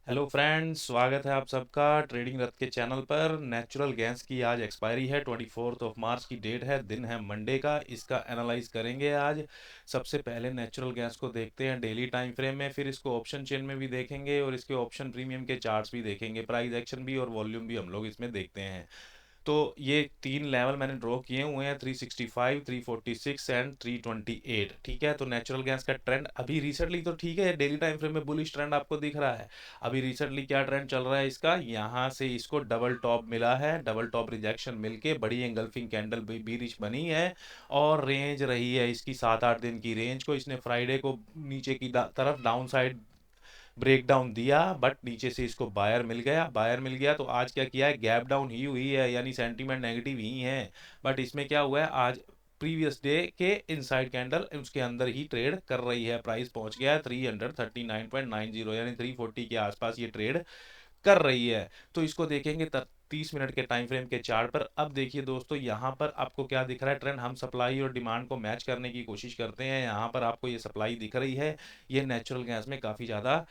Hello friends, स्वागत है आप सबका ट्रेडिंग रथ के चैनल पर। नेचुरल गैस की आज एक्सपायरी है, 24 मार्च की डेट है, दिन है मंडे का। इसका एनालाइज करेंगे आज। सबसे पहले नेचुरल गैस को देखते हैं डेली टाइम फ्रेम में, फिर इसको ऑप्शन चेन में भी देखेंगे और इसके ऑप्शन प्रीमियम के चार्ट्स भी देखेंगे, प्राइस एक्शन भी और वॉल्यूम भी हम लोग इसमें देखते हैं। तो ये तीन लेवल मैंने ड्रॉ किए हुए हैं, 365, 346 एंड 328। ठीक है, तो नेचुरल गैस का ट्रेंड अभी रिसेंटली तो ठीक है, डेली टाइम फ्रेम में बुलिश ट्रेंड आपको दिख रहा है। अभी रिसेंटली क्या ट्रेंड चल रहा है इसका, यहाँ से इसको डबल टॉप मिला है, डबल टॉप रिजेक्शन मिलके बड़ी एंगल्फिंग कैंडल भी रिच बनी है और रेंज रही है इसकी 7-8 दिन की रेंज को इसने फ्राइडे को नीचे की तरफ डाउन साइड ब्रेकडाउन दिया, बट नीचे से इसको बायर मिल गया। तो आज क्या किया है, गैप डाउन ही हुई है, यानी सेंटीमेंट नेगेटिव ही है। बट इसमें क्या हुआ है, आज प्रीवियस डे के इनसाइड कैंडल उसके अंदर ही ट्रेड कर रही है। प्राइस पहुंच गया है 339.90, यानी 340 के आसपास ये ट्रेड कर रही है। तो इसको देखेंगे 30 मिनट के टाइम फ्रेम के चार्ट पर। अब देखिए दोस्तों, यहाँ पर आपको क्या दिख रहा है ट्रेंड, हम सप्लाई और डिमांड को मैच करने की कोशिश करते हैं। यहाँ पर आपको ये सप्लाई दिख रही है, ये नेचुरल गैस में काफ़ी ज़्यादा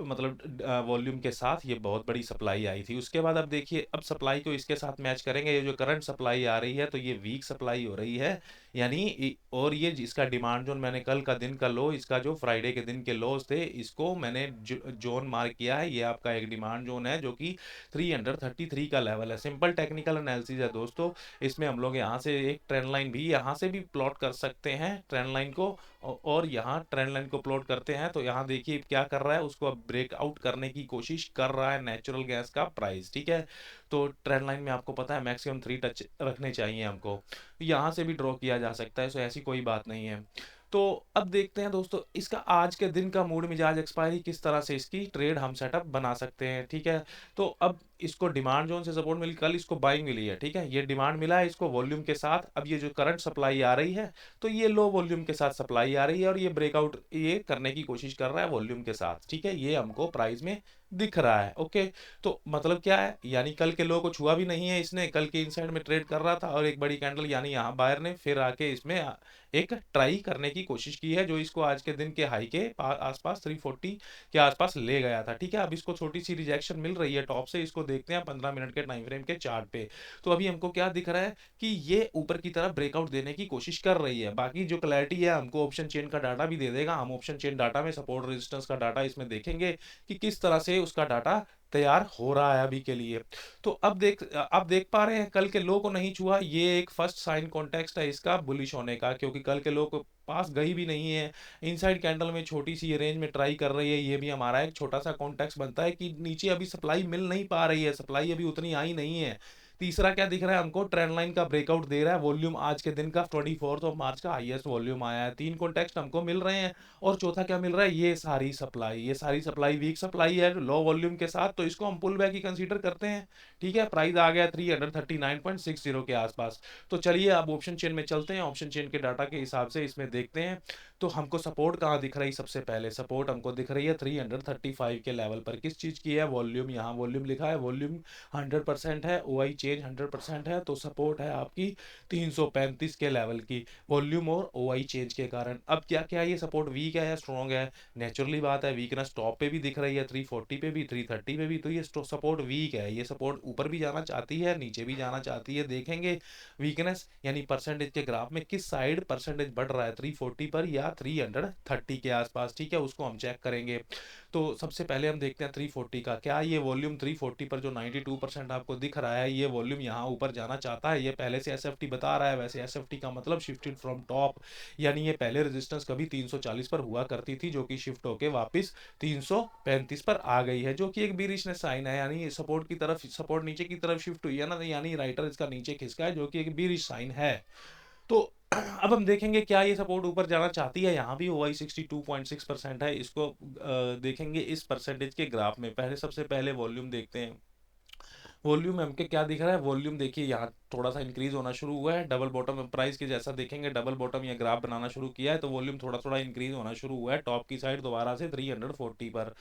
मतलब वॉल्यूम के साथ ये बहुत बड़ी सप्लाई आई थी। उसके बाद अब देखिए, अब सप्लाई को इसके साथ मैच करेंगे। ये जो करंट सप्लाई आ रही है तो ये वीक सप्लाई हो रही है, यानी और ये जिसका डिमांड जोन मैंने कल का दिन का लो, इसका जो फ्राइडे के दिन के लोज थे, इसको मैंने जोन मार्क किया है। ये आपका एक डिमांड जोन है जो कि 333 का लेवल है। सिंपल टेक्निकल एनालिसिस है दोस्तों। इसमें हम लोग यहाँ से एक ट्रेंड लाइन भी यहाँ से भी प्लॉट कर सकते हैं ट्रेंड लाइन को, और यहाँ ट्रेंड लाइन को प्लॉट करते हैं तो यहाँ देखिए क्या कर रहा है, उसको अब ब्रेकआउट करने की कोशिश कर रहा है नेचुरल गैस का प्राइस। ठीक है, तो ट्रेंड लाइन में आपको पता है मैक्सिमम 3 टच रखने चाहिए हमको, यहाँ से भी ड्रॉ किया जा सकता है, सो ऐसी कोई बात नहीं है। तो अब देखते हैं दोस्तों, इसका आज के दिन का मूड मिजाज एक्सपायरी किस तरह से इसकी ट्रेड हम सेटअप बना सकते हैं। ठीक है, तो अब इसको डिमांड जोन से सपोर्ट मिली, कल इसको बाइंग मिली है। ठीक है, ये डिमांड मिला है इसको वॉल्यूम के साथ। अब ये जो करंट सप्लाई आ रही है, तो ये लो वॉल्यूम के साथ सप्लाई आ रही है और ये ब्रेकआउट ये करने की कोशिश कर रहा है वॉल्यूम के साथ। ठीक है, ये हमको प्राइस में दिख रहा है। ओके, तो मतलब क्या है, यानी कल के लो को छुआ भी नहीं है इसने, कल के इनसाइड में ट्रेड कर रहा था और एक बड़ी कैंडल यानी यहाँ बायर ने फिर आके इसमें एक ट्राई करने की कोशिश की है, जो इसको आज के दिन के हाई के आसपास 340 के आसपास ले गया था। ठीक है, अब इसको छोटी सी रिजेक्शन मिल रही है टॉप से, इसको देखते हैं 15 मिनट के टाइम फ्रेम के चार्ट पे। तो अभी हमको क्या दिख रहा है कि ये ऊपर की तरफ ब्रेकआउट देने की कोशिश कर रही है। बाकी जो क्लैरिटी है हमको ऑप्शन चेन का डाटा भी दे देगा। हम ऑप्शन चेन डाटा में सपोर्ट रेजिस्टेंस का डाटा इसमें देखेंगे कि किस तरह से उसका डाटा तैयार हो रहा है अभी के लिए। तो अब देख पा रहे हैं कल के लो को नहीं छुआ, ये एक फर्स्ट साइन कॉन्टेक्स्ट है इसका बुलिश होने का, क्योंकि कल के लो को पास गई भी नहीं है। इनसाइड कैंडल में छोटी सी रेंज में ट्राई कर रही है, ये भी हमारा एक छोटा सा कॉन्टेक्स्ट बनता है कि नीचे अभी सप्लाई मिल नहीं पा रही है, सप्लाई अभी उतनी आई नहीं है। तीसरा क्या दिख रहा है हमको, ट्रेंड लाइन का ब्रेकआउट दे रहा है वॉल्यूम आज के दिन का 24 का हाईएस्ट वॉल्यूम आया है। तीन कॉन्टेक्स्ट हमको मिल रहे हैं। और चौथा क्या मिल रहा है, ये सारी सप्लाई वीक सप्लाई है लो वॉल्यूम के साथ, तो इसको हम पुल बैक ही कंसीडर करते हैं। ठीक है, प्राइस आ गया 339.60 के आसपास। तो चलिए अब ऑप्शन चेन में चलते हैं, ऑप्शन चेन के डाटा के हिसाब से इसमें देखते हैं। तो हमको सपोर्ट कहाँ दिख रही है, सबसे पहले सपोर्ट हमको दिख रही है 335 के लेवल पर। किस चीज़ की है, वॉल्यूम, यहाँ वॉल्यूम लिखा है, वॉल्यूम 100% है, ओआई चेंज 100% है, तो सपोर्ट है आपकी 335 के लेवल की वॉल्यूम और ओआई चेंज के कारण। अब क्या क्या ये सपोर्ट वीक है या स्ट्रॉन्ग है, नेचुरली बात है वीकनेस टॉप पे भी दिख रही है, 340 पे भी 330 पे भी। तो ये सपोर्ट वीक है, ये सपोर्ट ऊपर भी जाना चाहती है नीचे भी जाना चाहती है। देखेंगे वीकनेस यानी परसेंटेज के ग्राफ में किस साइड परसेंटेज बढ़ रहा है, 340 पर या 330 के आसपास। ठीक है, उसको हम चेक करेंगे। तो सबसे पहले हम देखते हैं 340 का, क्या ये वॉल्यूम 340 पर जो 92% आपको दिख रहा है, ये वॉल्यूम यहाँ ऊपर जाना चाहता है। ये पहले से एसएफटी बता रहा है, वैसे एसएफटी का मतलब शिफ्टेड फ्रॉम टॉप, यानी ये पहले रेजिस्टेंस कभी 340 पर हुआ करती थी, जो कि शिफ्ट होके वापस 335 पर आ गई है, जो कि एक बीरिशनेस साइन है, यानी सपोर्ट की तरफ, सपोर्ट नीचे की तरफ शिफ्ट हुई है ना, यानी राइटर इसका नीचे खिसका है, जो कि एक बीरिश साइन है। तो अब हम देखेंगे क्या ये सपोर्ट ऊपर जाना चाहती है, यहाँ भी ओवाई 62.6% है। इसको देखेंगे इस परसेंटेज के ग्राफ में। पहले सबसे पहले वॉल्यूम देखते हैं, वॉल्यूम हमके क्या दिख रहा है, वॉल्यूम देखिए यहाँ थोड़ा सा इंक्रीज होना शुरू हुआ है। डबल बॉटम प्राइस के जैसा देखेंगे, डबल बॉटम या ग्राफ बनाना शुरू किया है, तो वॉल्यूम थोड़ा थोड़ा इंक्रीज होना शुरू हुआ है टॉप की साइड दोबारा से 340 पर।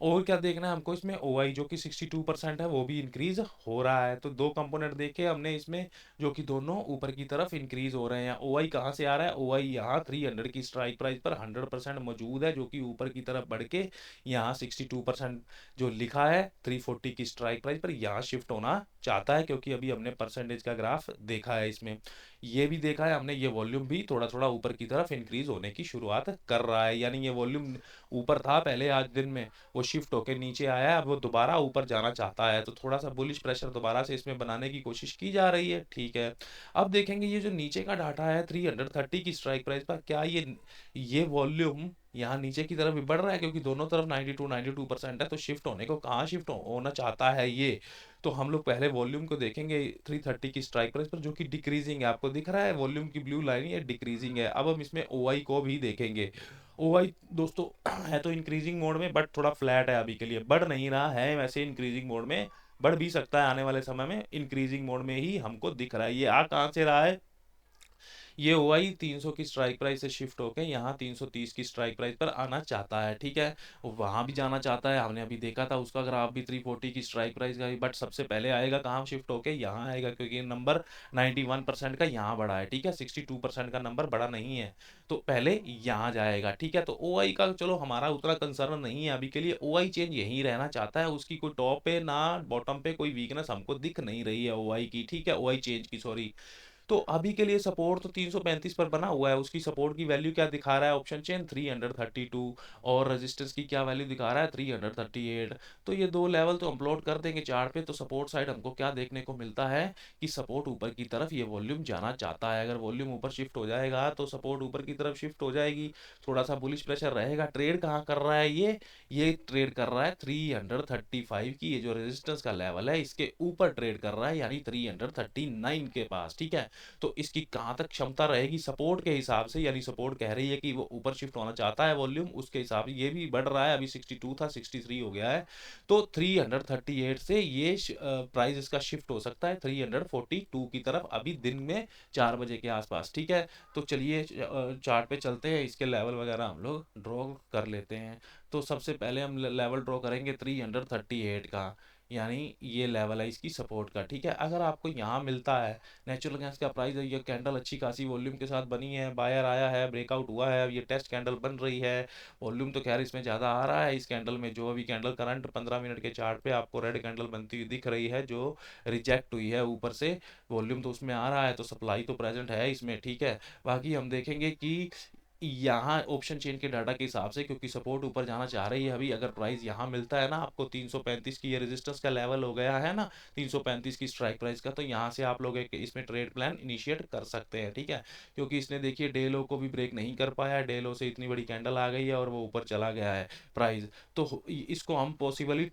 और क्या देखना है हमको इसमें, ओआई जो कि 62% है वो भी इंक्रीज हो रहा है। तो दो कंपोनेंट देखे हमने इसमें जो कि दोनों ऊपर की तरफ इंक्रीज हो रहे हैं। ओआई कहाँ से आ रहा है, ओआई यहाँ 300 की स्ट्राइक प्राइस पर 100% मौजूद है, जो कि ऊपर की तरफ बढ़ के यहाँ 62% जो लिखा है 340 की स्ट्राइक प्राइस पर यहाँ शिफ्ट होना चाहता है, क्योंकि अभी हमने परसेंटेज का ग्राफ देखा है इसमें, ये भी देखा है हमने, ये वॉल्यूम भी थोड़ा थोड़ा ऊपर की तरफ इंक्रीज होने की शुरुआत कर रहा है। यानी ये वॉल्यूम ऊपर था पहले आज दिन में, वो शिफ्ट होकर नीचे आया है, अब वो दोबारा ऊपर जाना चाहता है, तो थोड़ा सा बुलिश प्रेशर दोबारा से इसमें बनाने की कोशिश की जा रही है। ठीक है, अब देखेंगे ये जो नीचे का डाटा है 330 की स्ट्राइक प्राइस पर, क्या ये वॉल्यूम यहाँ नीचे की तरफ भी बढ़ रहा है, क्योंकि दोनों तरफ 92% है, तो शिफ्ट होने को कहाँ शिफ्ट होना चाहता है ये। तो हम लोग पहले वॉल्यूम को देखेंगे 330 की स्ट्राइक प्राइस पर, जो कि डिक्रीजिंग है, आपको दिख रहा है वॉल्यूम की ब्लू लाइन, ये डिक्रीजिंग है। अब हम इसमें ओआई को भी देखेंगे। ओआई दोस्तों है तो इंक्रीजिंग मोड में, बट थोड़ा फ्लैट है अभी के लिए, बढ़ नहीं रहा है वैसे इंक्रीजिंग मोड में, बढ़ भी सकता है आने वाले समय में, इंक्रीजिंग मोड में ही हमको दिख रहा है। ये आ कहाँ से रहा है, ये ओआई 300 की स्ट्राइक प्राइस से शिफ्ट होकर यहाँ 330 की स्ट्राइक प्राइस पर आना चाहता है। ठीक है, वहां भी जाना चाहता है, हमने अभी देखा था उसका ग्राफ भी 340 की स्ट्राइक प्राइस का ही, बट सबसे पहले आएगा कहाँ शिफ्ट होके, यहाँ आएगा, क्योंकि नंबर 91% का यहाँ बढ़ा है। ठीक है, 62% का नंबर बढ़ा नहीं है, तो पहले यहाँ जाएगा। ठीक है, तो ओआई का चलो हमारा उतना कंसर्न नहीं है अभी के लिए, ओआई चेंज यहीं रहना चाहता है, उसकी कोई टॉप पे ना बॉटम पे कोई वीकनेस हमको दिख नहीं रही है ओआई की। ठीक है, ओआई चेंज की, सॉरी। तो अभी के लिए सपोर्ट तो 335 पर बना हुआ है, उसकी सपोर्ट की वैल्यू क्या दिखा रहा है ऑप्शन चेन, 332, और रेजिस्टेंस की क्या वैल्यू दिखा रहा है, 338। तो ये दो लेवल तो अपलोड कर देंगे चार्ट पे, तो सपोर्ट साइड हमको क्या देखने को मिलता है कि सपोर्ट ऊपर की तरफ ये वॉल्यूम जाना चाहता है। अगर वॉल्यूम ऊपर शिफ्ट हो जाएगा तो सपोर्ट ऊपर की तरफ शिफ्ट हो जाएगी, थोड़ा सा बुलिश प्रेशर रहेगा। ट्रेड कहाँ कर रहा है ये ट्रेड कर रहा है 335 की, ये जो रेजिस्टेंस का लेवल है इसके ऊपर ट्रेड कर रहा है, यानी 339 के पास। ठीक है, तो इसकी कहां तक क्षमता रहेगी सपोर्ट के हिसाब से, यानी सपोर्ट कह रही है कि वो ऊपर शिफ्ट होना चाहता है वॉल्यूम, उसके हिसाब से ये भी बढ़ रहा है, अभी 62 था 63 हो गया है, तो 338 से ये प्राइस इसका शिफ्ट हो सकता है 342 की तरफ अभी दिन में 4 बजे के आसपास। ठीक है, तो चलिए चार्ट पे चलते हैं, इसके लेवल वगैरह हम लोग ड्रॉ कर लेते हैं। तो सबसे पहले हम लेवल ड्रॉ करेंगे 338 का, यानी ये लेवल है इसकी सपोर्ट का। ठीक है, अगर आपको यहाँ मिलता है, नेचुरल गैस का प्राइस है, ये कैंडल अच्छी खासी वॉल्यूम के साथ बनी है, बायर आया है, ब्रेकआउट हुआ है, ये टेस्ट कैंडल बन रही है, वॉल्यूम तो खैर इसमें ज़्यादा आ रहा है इस कैंडल में, जो अभी कैंडल करंट 15 मिनट के चार्ट पे आपको रेड कैंडल बनती हुई दिख रही है, जो रिजेक्ट हुई है ऊपर से, वॉल्यूम तो उसमें आ रहा है, तो सप्लाई तो प्रेजेंट है इसमें। ठीक है, बाकी हम देखेंगे कि यहाँ ऑप्शन चेन के डाटा के हिसाब से, क्योंकि सपोर्ट ऊपर जाना चाह रही है अभी, अगर प्राइस यहाँ मिलता है ना आपको 335 की, ये रेजिस्टेंस का लेवल हो गया है ना 335 की स्ट्राइक प्राइस का, तो यहाँ से आप लोग एक इसमें ट्रेड प्लान इनिशिएट कर सकते हैं। ठीक है, क्योंकि इसने देखिए डे लो को भी ब्रेक नहीं कर पाया, डे लो से इतनी बड़ी कैंडल आ गई है और वो ऊपर चला गया है प्राइस, तो इसको हम पॉसिबली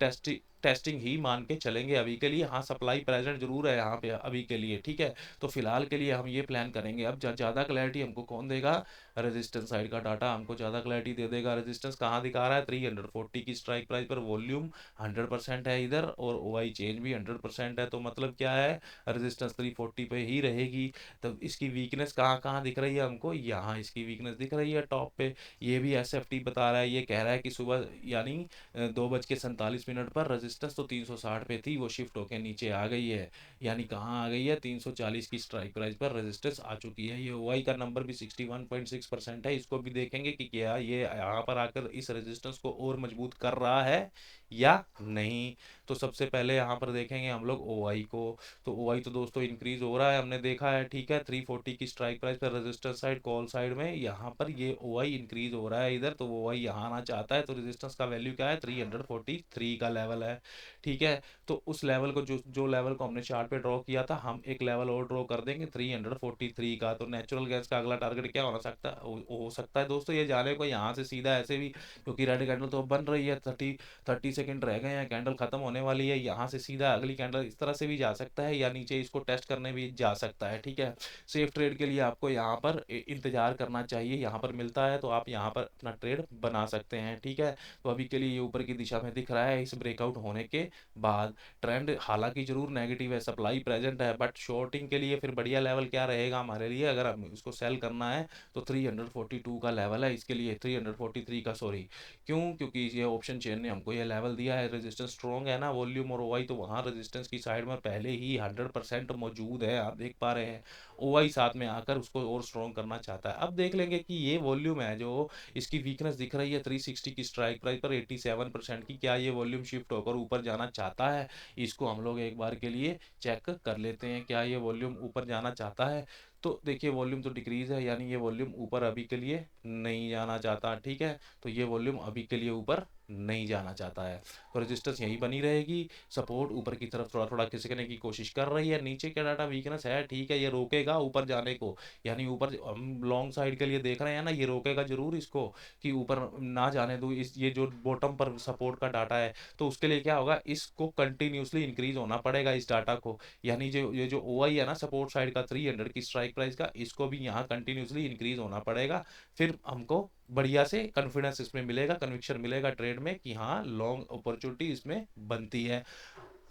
टेस्टिंग ही मान के चलेंगे अभी के लिए। हाँ, सप्लाई प्रेजेंट जरूर है यहाँ पे अभी के लिए। ठीक है, तो फिलहाल के लिए हम ये प्लान करेंगे। अब ज़्यादा क्लैरिटी हमको कौन देगा, रेजिस्टेंस साइड का डाटा हमको ज़्यादा क्लैरिटी दे देगा। रेजिस्टेंस कहाँ दिखा रहा है, 340 की स्ट्राइक प्राइस पर वॉल्यूम 100% है इधर, और ओआई चेंज भी 100% है, तो मतलब क्या है, रेजिस्टेंस 340 पे ही रहेगी। तब इसकी वीकनेस कहाँ कहाँ दिख रही है हमको, यहाँ इसकी वीकनेस दिख रही है टॉप पे, ये भी एसएफटी बता रहा है, ये कह रहा है कि सुबह यानी 2:47 पर रेजिस्टेंस तो 360 पे थी, वो शिफ्ट होकर नीचे आ गई है, यानी कहाँ आ गई है 340 की स्ट्राइक प्राइस पर रेजिस्टेंस आ चुकी है। ये ओआई का नंबर भी 61.6% है, इसको भी देखेंगे कि क्या ये यहाँ पर आकर इस रेजिस्टेंस को और मजबूत कर रहा है या नहीं। तो सबसे पहले यहाँ पर देखेंगे हम लोग ओआई को, तो ओआई तो दोस्तों इंक्रीज हो रहा है, हमने देखा है। ठीक है, 340 की स्ट्राइक प्राइस पर रेजिस्टेंस साइड कॉल साइड में यहाँ पर ये ओआई इंक्रीज हो रहा है इधर, तो ओआई यहाँ आना चाहता है, तो रेजिस्टेंस का वैल्यू क्या है, 343 का लेवल है। ठीक है, तो उस लेवल को जो जो लेवल को हमने चार्ट पे ड्रॉ किया था, हम एक लेवल और ड्रॉ कर देंगे 343 का। तो नेचुरल गैस का अगला टारगेट क्या होना सकता है, हो सकता है दोस्तों ये जाने को यहाँ से सीधा ऐसे भी, क्योंकि रेड कैंडल तो बन रही है, 30 सेकंड रह गए हैं कैंडल खत्म होने होने वाली है। यहाँ से सीधा अगली कैंडल इस तरह से भी जा सकता है या नीचे इसको टेस्ट करने भी जा सकता है, ठीक है। सेफ ट्रेड के लिए आपको यहाँ पर इंतजार करना चाहिए, यहाँ पर मिलता है तो आप यहाँ पर अपना ट्रेड बना सकते हैं, ठीक है। तो अभी के लिए ये ऊपर की दिशा में दिख रहा है इस ब्रेकआउट होने के बाद। ट्रेंड हालांकि जरूर नेगेटिव है, सप्लाई प्रेजेंट है, बट शॉर्टिंग के लिए फिर बढ़िया लेवल क्या रहेगा हमारे लिए, अगर हम इसको सेल करना है तो 342 का लेवल है इसके लिए, 343 का, सॉरी। क्यों? क्योंकि ये ऑप्शन चेन ने हमको ये लेवल दिया है, रेजिस्टेंस स्ट्रॉन्ग है ना, वॉल्यूम और ओआई, तो वहाँ रेजिस्टेंस की साइड में पहले ही 100% मौजूद है, आप देख पा रहे हैं। ओआई साथ में आकर उसको और स्ट्रॉन्ग करना चाहता है। अब देख लेंगे कि ये वॉल्यूम है जो इसकी वीकनेस दिख रही है 360 की स्ट्राइक प्राइस पर 87% की, क्या ये वॉल्यूम शिफ्ट होकर ऊपर जाना चाहता है? इसको हम लोग एक बार के लिए चेक कर लेते हैं, क्या ये वॉल्यूम ऊपर जाना चाहता है। तो देखिए वॉल्यूम तो डिक्रीज है, यानी ये वॉल्यूम ऊपर अभी के लिए नहीं जाना चाहता, ठीक है। तो ये वॉल्यूम अभी के लिए ऊपर नहीं जाना चाहता है, तो रेजिस्टेंस यही बनी रहेगी। सपोर्ट ऊपर की तरफ थोड़ा थोड़ा खिसकने की कोशिश कर रही है, नीचे का डाटा वीकनेस है, ठीक है, ये रोकेगा ऊपर जाने को, यानी ऊपर हम लॉन्ग साइड के लिए देख रहे हैं ना, ये रोकेगा जरूर इसको कि ऊपर ना जाने दो। इस ये जो बॉटम पर सपोर्ट का डाटा है, तो उसके लिए क्या होगा, इसको कंटिन्यूसली इंक्रीज होना पड़ेगा इस डाटा को, यानी जो ये जो ओआई है ना सपोर्ट साइड का 300 की स्ट्राइक प्राइस का, इसको भी यहाँ कंटिन्यूसली इंक्रीज होना पड़ेगा। फिर हमको बढ़िया से कॉन्फिडेंस इसमें मिलेगा, कन्विक्शन मिलेगा ट्रेड में कि हाँ लॉन्ग अपॉर्चुनिटी इसमें बनती है।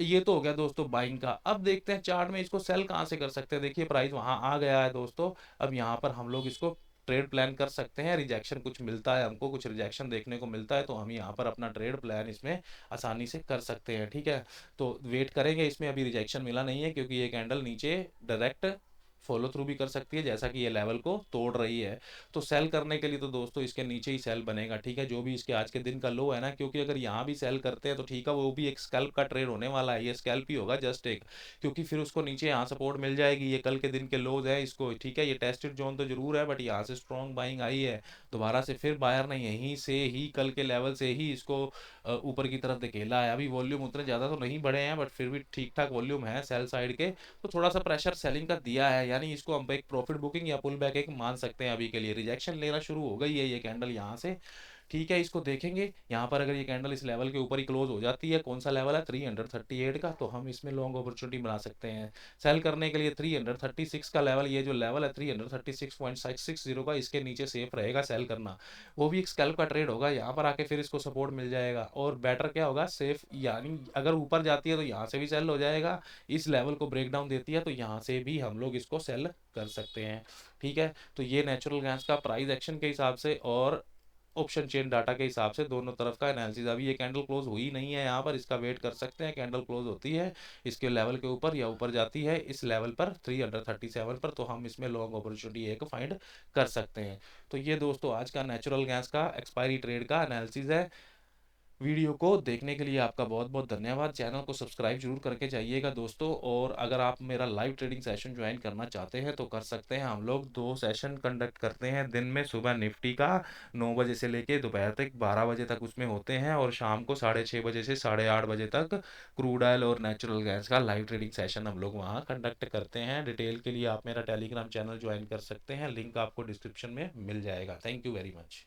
ये तो हो गया दोस्तों बाइंग का। अब देखते हैं चार्ट में इसको सेल कहाँ से कर सकते हैं। देखिए प्राइस वहां आ गया है दोस्तों, अब यहाँ पर हम लोग इसको ट्रेड प्लान कर सकते हैं। रिजेक्शन कुछ मिलता है हमको, कुछ रिजेक्शन देखने को मिलता है, तो हम यहाँ पर अपना ट्रेड प्लान इसमें आसानी से कर सकते हैं, ठीक है। तो वेट करेंगे, इसमें अभी रिजेक्शन मिला नहीं है क्योंकि ये कैंडल नीचे डायरेक्ट फॉलो थ्रू भी कर सकती है, जैसा कि ये लेवल को तोड़ रही है। तो सेल करने के लिए तो दोस्तों इसके नीचे ही सेल बनेगा, ठीक है, जो भी इसके आज के दिन का लो है ना, क्योंकि अगर यहाँ भी सेल करते हैं तो ठीक है, वो भी एक स्कैल्प का ट्रेड होने वाला है, ये स्कैल्प ही होगा जस्ट एक, क्योंकि फिर उसको नीचे यहाँ सपोर्ट मिल जाएगी, ये कल के दिन के लोज है इसको, ठीक है। ये टेस्टेड जोन तो जरूर है, बट यहाँ से स्ट्रॉन्ग बाइंग आई है, दोबारा से फिर बायर ने यहीं से ही कल के लेवल से ही इसको ऊपर की तरफ धकेला है। अभी वॉल्यूम उतने ज़्यादा तो नहीं बढ़े हैं, बट फिर भी ठीक ठाक वॉल्यूम है सेल साइड के, तो थोड़ा सा प्रेशर सेलिंग का दिया है, यानी इसको हम एक प्रॉफिट बुकिंग या पुल बैक एक मान सकते हैं। अभी के लिए रिजेक्शन लेना शुरू हो गई है ये कैंडल यहाँ से, ठीक है। इसको देखेंगे यहाँ पर, अगर ये कैंडल इस लेवल के ऊपर ही क्लोज हो जाती है, कौन सा लेवल है 338 का, तो हम इसमें लॉन्ग अपॉर्चुनिटी बना सकते हैं। सेल करने के लिए 336 का लेवल, ये जो लेवल है 336.660 का, इसके नीचे सेफ रहेगा सेल करना। वो भी एक स्कैल्प का ट्रेड होगा, यहाँ पर आके फिर इसको सपोर्ट मिल जाएगा, और बेटर क्या होगा सेफ, यानी अगर ऊपर जाती है तो यहाँ से भी सेल हो जाएगा, इस लेवल को ब्रेक डाउन देती है तो यहाँ से भी हम लोग इसको सेल कर सकते हैं, ठीक है। तो ये नेचुरल गैस का प्राइस एक्शन के हिसाब से और ऑप्शन चेन डाटा के हिसाब से दोनों तरफ का एनालिसिस। अभी ये कैंडल क्लोज हुई नहीं है यहाँ पर, इसका वेट कर सकते हैं, कैंडल क्लोज होती है इसके लेवल के ऊपर या ऊपर जाती है इस लेवल पर 337 पर, तो हम इसमें लॉन्ग अपॉर्चुनिटी एक फाइंड कर सकते हैं। तो ये दोस्तों आज का नेचुरल गैस का एक्सपायरी ट्रेड का एनालिसिस है। वीडियो को देखने के लिए आपका बहुत बहुत धन्यवाद। चैनल को सब्सक्राइब जरूर करके जाइएगा दोस्तों, और अगर आप मेरा लाइव ट्रेडिंग सेशन ज्वाइन करना चाहते हैं तो कर सकते हैं। हम लोग 2 सेशन कंडक्ट करते हैं दिन में, सुबह निफ्टी का 9 बजे से लेके दोपहर तक 12 बजे तक उसमें होते हैं, और शाम को 6:30 बजे से 8:30 बजे तक क्रूड ऑयल और नेचुरल गैस का लाइव ट्रेडिंग सेशन हम लोग वहाँ कंडक्ट करते हैं। डिटेल के लिए आप मेरा टेलीग्राम चैनल ज्वाइन कर सकते हैं, लिंक आपको डिस्क्रिप्शन में मिल जाएगा। Thank you very much.